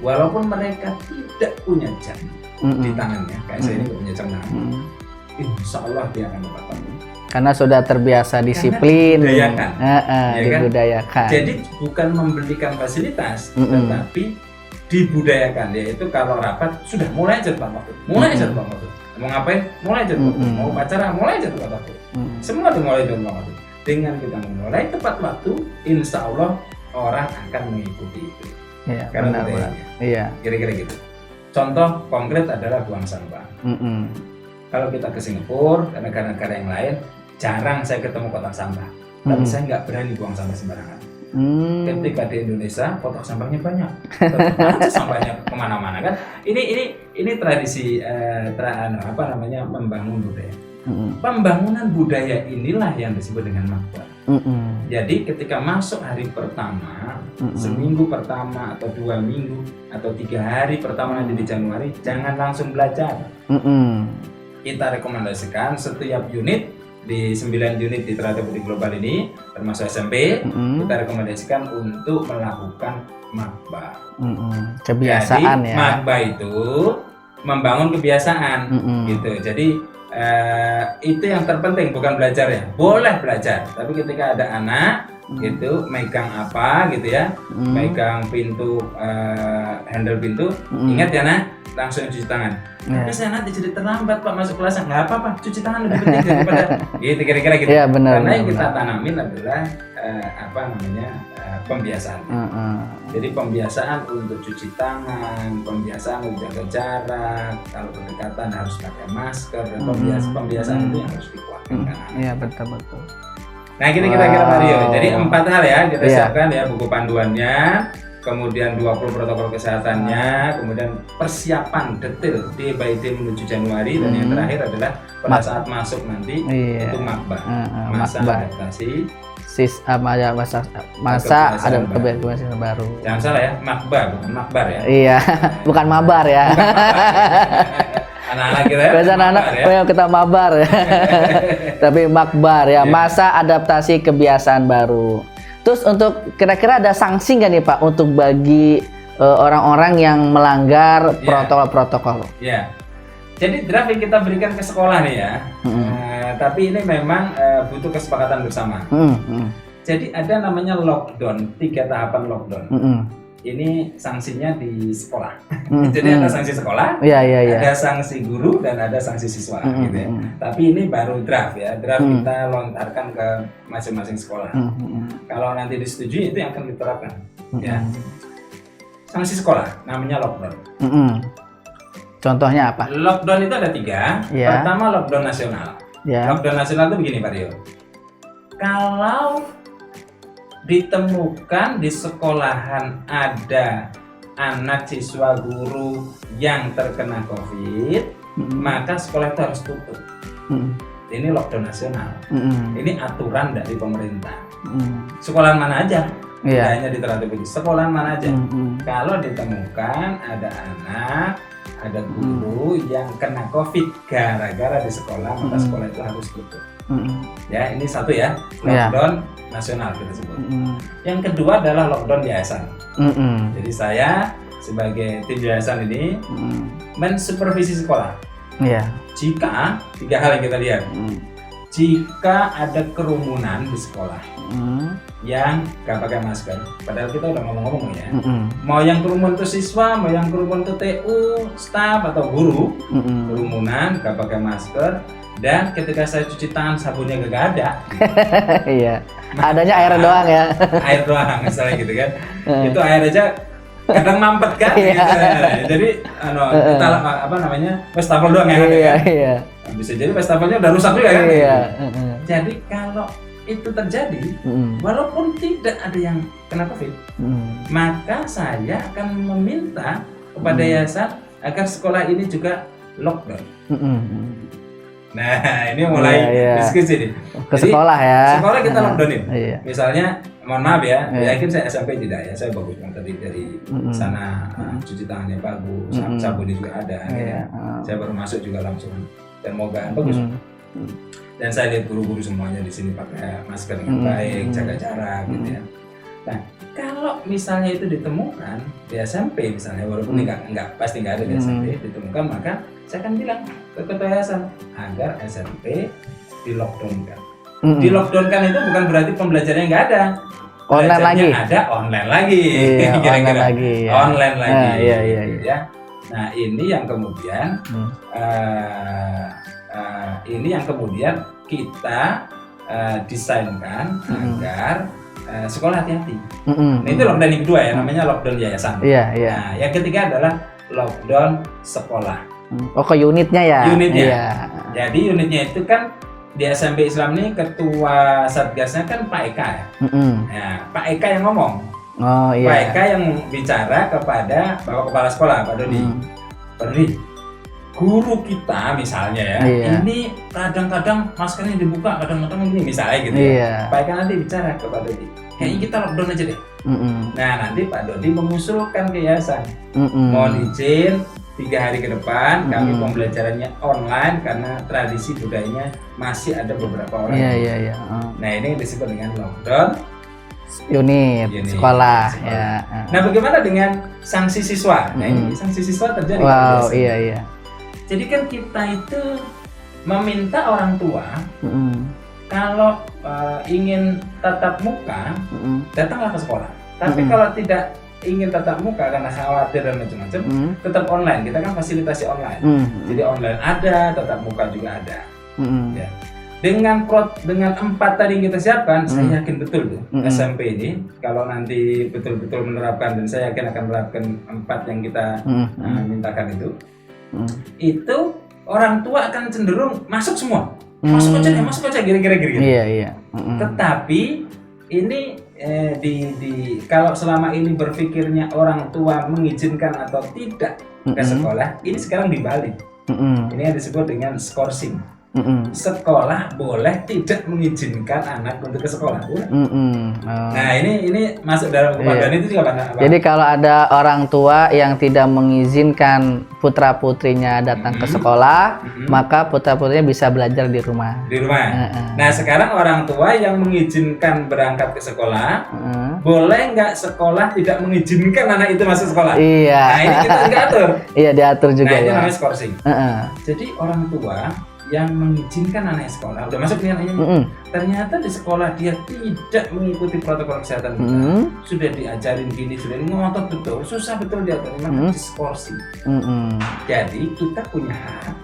Walaupun mereka tidak punya jam di tangannya, kayak saya ini nggak punya jam tangan, insya Allah dia akan melakukan. Karena sudah terbiasa disiplin, dibudayakan. dibudayakan. Jadi bukan memberikan fasilitas, tetapi dibudayakan, yaitu kalau rapat sudah mulai aja tepat waktu, mulai aja tepat waktu. Mau ngapain, mulai aja tepat waktu. Mau upacara, mulai aja tepat waktu. Semua dimulai tepat waktu. Dengan kita memulai tepat waktu, insya Allah orang akan mengikuti itu. Iya, Karena benar. budayanya. Iya. Kira-kira gitu. Contoh konkret adalah buang sampah. Kalau kita ke Singapura dan negara-negara yang lain, jarang saya ketemu kotak sampah. Tapi saya nggak berani buang sampah sembarangan. Ketika di Indonesia, kotak sampahnya banyak. Tetap aja sampahnya kemana-mana kan. Ini tradisi membangun budaya. Pembangunan budaya inilah yang disebut dengan makbar. Jadi ketika masuk hari pertama, seminggu pertama atau 2 minggu atau 3 hari pertama nanti di Januari, jangan langsung belajar. Kita rekomendasikan setiap unit di 9 unit di Teratai Putih Global ini, termasuk SMP, kita rekomendasikan untuk melakukan makbar. Kebiasaan. Jadi, ya. makbar itu membangun kebiasaan, gitu. Jadi itu yang terpenting, bukan belajar ya. Boleh belajar, tapi ketika ada anak gitu megang apa gitu ya, megang pintu, handle pintu, ingat ya nak, langsung cuci tangan. Tapi saya nanti jadi terlambat Pak masuk kelas, nggak apa-apa, cuci tangan lebih penting daripada gitu, kira-kira gitu. Iya, benar, Karena yang benar, kita tanamin adalah pembiasaan. Jadi pembiasaan untuk cuci tangan, pembiasaan untuk jaga jarak, kalau berdekatan harus pakai masker, dan pembiasaan itu yang harus dikuatkan. Iya, betul. Nah, kira-kira Mario. Jadi 4 hal ya kita Iya. siapkan ya, buku panduannya, kemudian 20 protokol kesehatannya, kemudian persiapan detail day by day menuju Januari, dan yang terakhir adalah pada saat masuk nanti itu makbar, masa adaptasi. Masa ada kebiasaan baru. Jangan salah ya, makbar bukan makbar ya. Iya, bukan mabar ya. Anak-anak kita ya. Biasanya anak kita mabar ya. Tapi makbar ya, masa adaptasi kebiasaan baru. Terus untuk kira-kira ada sanksi nggak nih Pak untuk bagi orang-orang yang melanggar protokol-protokol? Ya. Jadi draft yang kita berikan ke sekolah nih ya. Tapi ini memang butuh kesepakatan bersama. Jadi ada namanya lockdown, 3 tahapan lockdown. Ini sanksinya di sekolah. Jadi ada sanksi sekolah, ada sanksi guru, dan ada sanksi siswa gitu ya. Tapi ini baru draft ya. Draft kita lontarkan ke masing-masing sekolah. Kalau nanti disetujui itu yang akan diterapkan. Ya. Sanksi sekolah namanya lockdown. Contohnya apa? Lockdown itu ada 3. Pertama lockdown nasional. Lockdown nasional itu begini Pak Rio. Kalau ditemukan di sekolahan ada anak siswa guru yang terkena COVID, maka sekolah itu harus tutup. Ini lockdown nasional. Ini aturan dari pemerintah. Sekolahan mana aja? Tidak hanya di Teratai Putih. Sekolahan mana aja? Kalau ditemukan ada anak, ada guru yang kena COVID gara-gara di sekolah, maka sekolah itu harus tutup. Ya, ini satu ya, lockdown nasional kita sebut. Yang kedua adalah lockdown yayasan. Jadi saya sebagai tim yayasan ini mensupervisi sekolah. Jika 3 hal yang kita lihat, jika ada kerumunan di sekolah yang gak pakai masker, padahal kita udah ngomong-ngomong ya, mau yang kerumun itu siswa, mau yang kerumun itu TU, staff atau guru, kerumunan gak pakai masker, dan ketika saya cuci tangan sabunnya gak ada. Iya. Adanya air doang ya. Air doang misalnya gitu kan. Itu air aja kadang mampet kan gitu. Jadi kita wastafel doang ya. Iya. Bisa jadi wastafelnya udah rusak juga kan. Iya. Jadi kalau itu terjadi, walaupun tidak ada yang kena COVID, maka saya akan meminta kepada yayasan agar sekolah ini juga lockdown. Nah, ini mulai diskusi nih. Ke sekolah ya. Sekolah kita lockdownin. Iya. Misalnya, mohon maaf ya, yakin saya SMP tidak ya, saya bagus banget tadi dari sana cuci tangannya bagus, sabunnya juga ada. Ya. Saya baru masuk juga langsung dan moga bagus. Dan saya lihat guru-guru semuanya di sini pakai masker dengan baik, jaga jarak, gitu ya. Nah, kalau misalnya itu ditemukan di SMP misalnya, walaupun nggak pasti nggak ada di SMP, ditemukan, maka saya akan bilang ke ketua yayasan agar SMP di lockdownkan. Di lockdownkan itu bukan berarti pembelajarannya nggak ada. Online lagi. Ada online lagi. Iya, online lagi. Ya. Online lagi. Iya. Ya. Nah, ini yang kemudian kita desainkan agar sekolah hati-hati. Nah, itu lockdown yang kedua ya, namanya lockdown yayasan. Iya. Nah, yang ketiga adalah lockdown sekolah. Oh, ke unitnya ya? Unitnya. Iya. Jadi unitnya itu kan di SMP Islam ini ketua satgasnya kan Pak Eka ya. Nah, Pak Eka yang ngomong. Oh iya. Pak Eka yang bicara kepada Bapak Kepala Sekolah, Pak Dodi. Pak Dodi, guru kita misalnya ya, ini kadang-kadang maskernya dibuka, kadang-kadang ini misalnya gitu ya. Pak Eka nanti bicara ke Pak Dodi, kayaknya kita lockdown aja deh. Nah, nanti Pak Dodi mengusulkan ke yayasan, mohon izin 3 hari ke depan kami pembelajarannya online karena tradisi budayanya masih ada beberapa orang. Iya. Nah, ini yang disebut dengan lockdown unit sekolah. Ya. Nah, bagaimana dengan sanksi siswa? Nah, ini sanksi siswa terjadi. Wow, iya. Jadi kan kita itu meminta orang tua kalau ingin tatap muka datanglah ke sekolah. Tapi kalau tidak ingin tatap muka karena khawatir dan macam-macam, tetap online. Kita kan fasilitasi online. Jadi online ada, tatap muka juga ada. Ya. Dengan 4 tadi yang kita siapkan, saya yakin betul tuh SMP ini kalau nanti betul-betul menerapkan, dan saya yakin akan menerapkan 4 yang kita mintakan itu orang tua akan cenderung masuk semua. Masuk aja kira-kira gitu. Iya. Tetapi ini kalau selama ini berpikirnya orang tua mengizinkan atau tidak ke sekolah, ini sekarang dibalik. Ini yang disebut dengan skorsing. Sekolah boleh tidak mengizinkan anak untuk ke sekolah. Nah, ini masuk dalam kepadaan itu juga Pak. Jadi kalau ada orang tua yang tidak mengizinkan putra-putrinya datang ke sekolah, maka putra-putrinya bisa belajar di rumah. Nah, sekarang orang tua yang mengizinkan berangkat ke sekolah, boleh nggak sekolah tidak mengizinkan anak itu masuk sekolah? Iya. Nah, ini kita diatur. Iya, diatur juga. Nah, itu namanya skorsing. Jadi orang tua yang mengizinkan anaknya sekolah, udah masuk nih anaknya, ternyata di sekolah dia tidak mengikuti protokol kesehatan kita, sudah diajarin gini, sudah ngotot betul, susah betul diatur, memang diskorsing. Jadi kita punya hak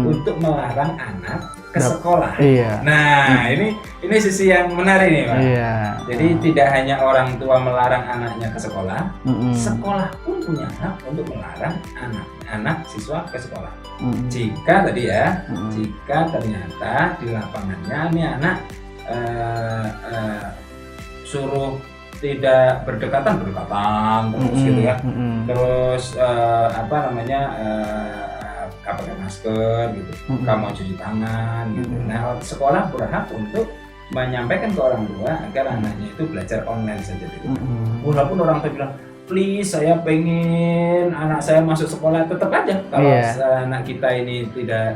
untuk melarang anak ke sekolah. Nah, ini sisi yang menarik nih Pak. Jadi tidak hanya orang tua melarang anaknya ke sekolah, sekolah pun punya hak untuk melarang anak siswa ke sekolah. Jika tadi ya, jika ternyata di lapangannya ini anak suruh tidak berdekatan terus gitu ya, terus pakai masker gitu, kamu cuci tangan gitu. Nah, sekolah berhak untuk menyampaikan ke orang tua agar anaknya itu belajar online saja gitu. Walaupun orang tua bilang, please saya pengen anak saya masuk sekolah, tetap aja kalau anak kita ini tidak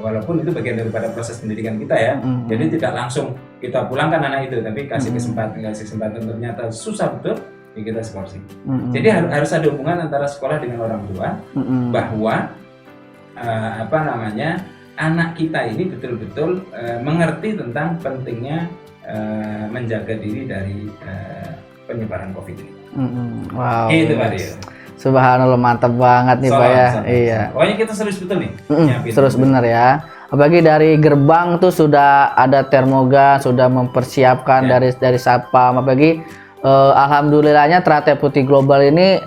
walaupun itu bagian daripada proses pendidikan kita ya. Jadi tidak langsung kita pulangkan anak itu, tapi kasih kesempatan ternyata susah betul, ya kita skorsing. Jadi harus ada hubungan antara sekolah dengan orang tua, bahwa anak kita ini betul-betul mengerti tentang pentingnya menjaga diri dari penyebaran COVID ini. Wow. Itu Pak Dio. Subhanallah, mantap banget nih Pak ya. Iya. Pokoknya kita serius betul nih. Serius bener ya. Apalagi dari gerbang tuh sudah ada termogan, sudah mempersiapkan dari satpam. Apalagi alhamdulillahnya Teratai Putih Global ini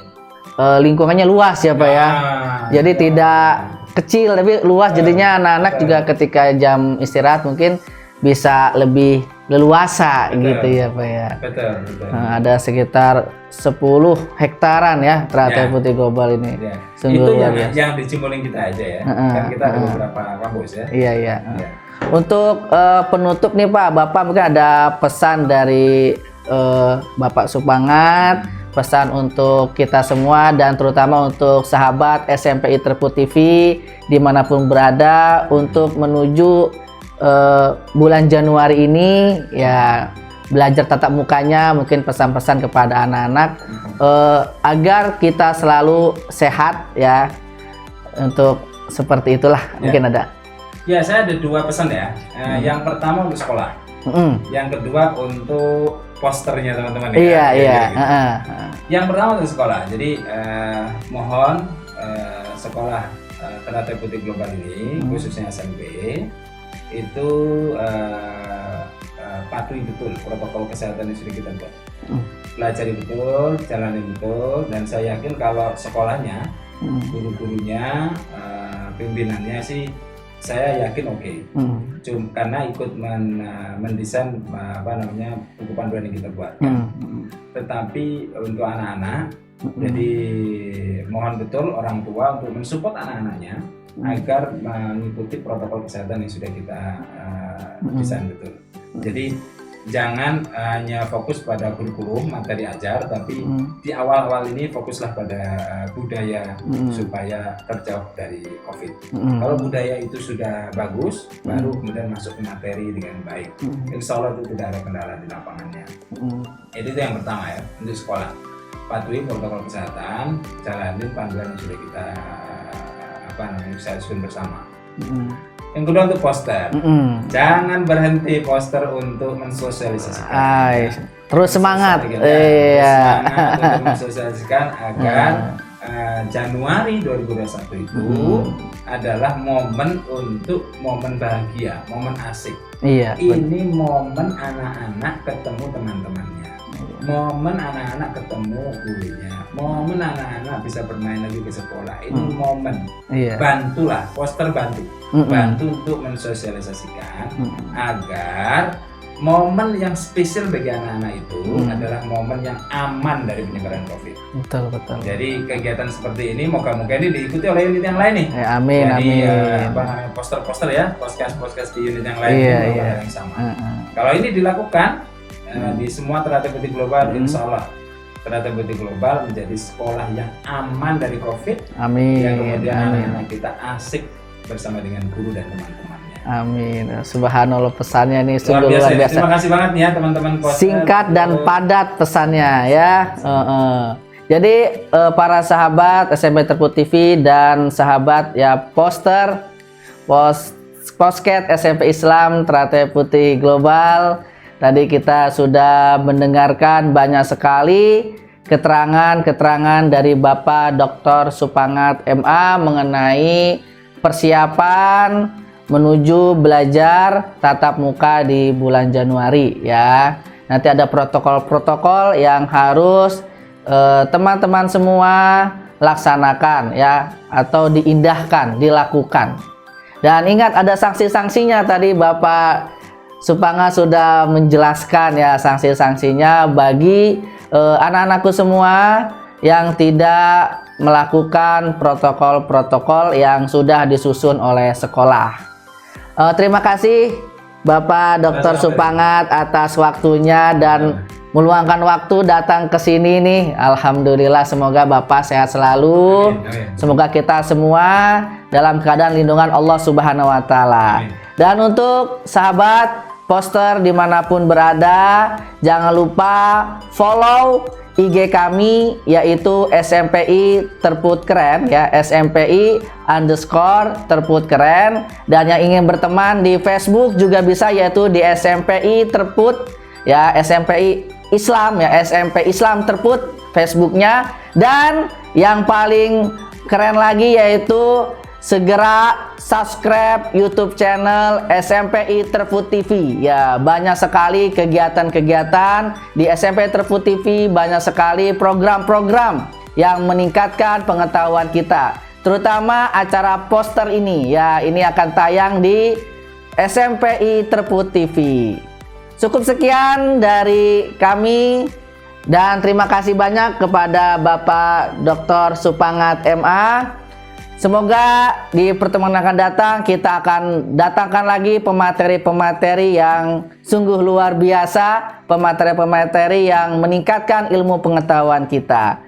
lingkungannya luas ya Pak ya. Jadi tidak kecil tapi luas, jadinya anak-anak juga ketika jam istirahat mungkin bisa lebih leluasa Betul. gitu ya Pak ya. Betul, betul. Nah, ada sekitar 10 hektaran ya teratai Ya. putih global ini. Ya. Sungguh Itu luar yang, biasa. yang di Cimuling kita aja ya. Kan kita ada beberapa kampus ya. Iya iya. Ya. Untuk penutup nih Pak, Bapak mungkin ada pesan dari Bapak Supangat, pesan untuk kita semua dan terutama untuk sahabat SMPI Terput TV dimanapun berada untuk menuju bulan Januari ini ya belajar tatap mukanya, mungkin pesan-pesan kepada anak-anak agar kita selalu sehat ya, untuk seperti itulah mungkin ada. Ya, saya ada 2 pesan ya. Yang pertama untuk sekolah. Yang kedua untuk posternya teman-teman. Iya iya. Gitu. Yang pertama untuk sekolah. Jadi mohon sekolah Teratai Putih Global ini khususnya SMP itu patuhi betul protokol kesehatan yang sudah kita buat. Pelajari betul, jalani betul, dan saya yakin kalau sekolahnya, guru-gurunya, pimpinannya sih saya yakin oke. Cuma karena ikut mendesain buku panduan yang kita buat. Tetapi untuk anak-anak, jadi mohon betul orang tua untuk mensupport anak-anaknya agar mengikuti protokol kesehatan yang sudah kita desain betul. Jadi jangan hanya fokus pada kurikulum materi ajar, tapi di awal-awal ini fokuslah pada budaya supaya terjauh dari COVID. Kalau budaya itu sudah bagus, baru kemudian masuk ke materi dengan baik. Insya Allah itu tidak ada kendala di lapangannya. Itu yang pertama ya, untuk sekolah. Patuhi protokol kesehatan, jalanin panduan yang sudah kita saya susun bersama. Yang kedua untuk poster, jangan berhenti poster untuk mensosialisasikan. Terus semangat, semangat untuk mensosialisasikan agar Januari 2021 itu adalah momen bahagia, momen asik. Iya. Ini momen anak-anak ketemu teman-temannya, momen anak-anak ketemu gurunya, momen anak-anak bisa bermain lagi ke sekolah. Ini momen. Bantulah poster, bantu untuk mensosialisasikan agar momen yang spesial bagi anak-anak itu adalah momen yang aman dari penyebaran COVID. Betul. Jadi kegiatan seperti ini moga-moga ini diikuti oleh unit yang lain nih. Amin. Poster-poster ya, podcast di unit yang lain yang sama. Kalau ini dilakukan di semua Teratai Putih Global, insya Allah Teratai Putih Global menjadi sekolah yang aman dari COVID. Amin. Yang kemudian anak-anak kita asik bersama dengan guru dan teman-temannya. Amin. Subhanallah, pesannya nih sungguh luar biasa. Terima kasih banget nih ya teman-teman. Singkat dan padat pesannya ya. Jadi para sahabat SMP Terput TV dan sahabat ya Posket SMP Islam Teratai Putih Global, tadi kita sudah mendengarkan banyak sekali keterangan dari Bapak Dr. Supangat MA mengenai persiapan menuju belajar tatap muka di bulan Januari ya. Nanti ada protokol-protokol yang harus teman-teman semua laksanakan ya, atau diindahkan, dilakukan. Dan ingat ada sanksi-sanksinya, tadi Bapak Supangat sudah menjelaskan ya sanksi-sanksinya bagi anak-anakku semua yang tidak melakukan protokol-protokol yang sudah disusun oleh sekolah. Terima kasih Bapak Dr. Supangat atas waktunya dan meluangkan waktu datang ke sini nih. Alhamdulillah, semoga Bapak sehat selalu. Amin. Semoga kita semua dalam keadaan lindungan Allah Subhanahu wa Ta'ala. Dan untuk sahabat Poster dimanapun berada, jangan lupa follow IG kami yaitu SMPI Terput Keren ya, SMPI_Terput Keren. Dan yang ingin berteman di Facebook juga bisa, yaitu di SMPI Terput ya, SMPI Islam ya, SMP Islam Terput Facebooknya. Dan yang paling keren lagi yaitu segera subscribe YouTube channel SMPI Terput TV ya. Banyak sekali kegiatan-kegiatan di SMPI Terput TV, banyak sekali program-program yang meningkatkan pengetahuan kita, terutama acara poster ini ya. Ini akan tayang di SMPI Terput TV. Cukup sekian dari kami dan terima kasih banyak kepada Bapak Dr. Supangat MA. Semoga di pertemuan yang akan datang kita akan datangkan lagi pemateri-pemateri yang sungguh luar biasa, pemateri-pemateri yang meningkatkan ilmu pengetahuan kita.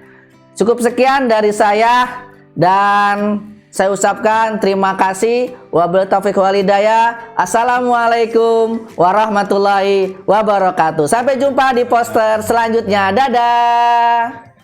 Cukup sekian dari saya dan saya ucapkan terima kasih. Wabillahi taufiq wal hidayah. Assalamualaikum warahmatullahi wabarakatuh. Sampai jumpa di poster selanjutnya. Dadah.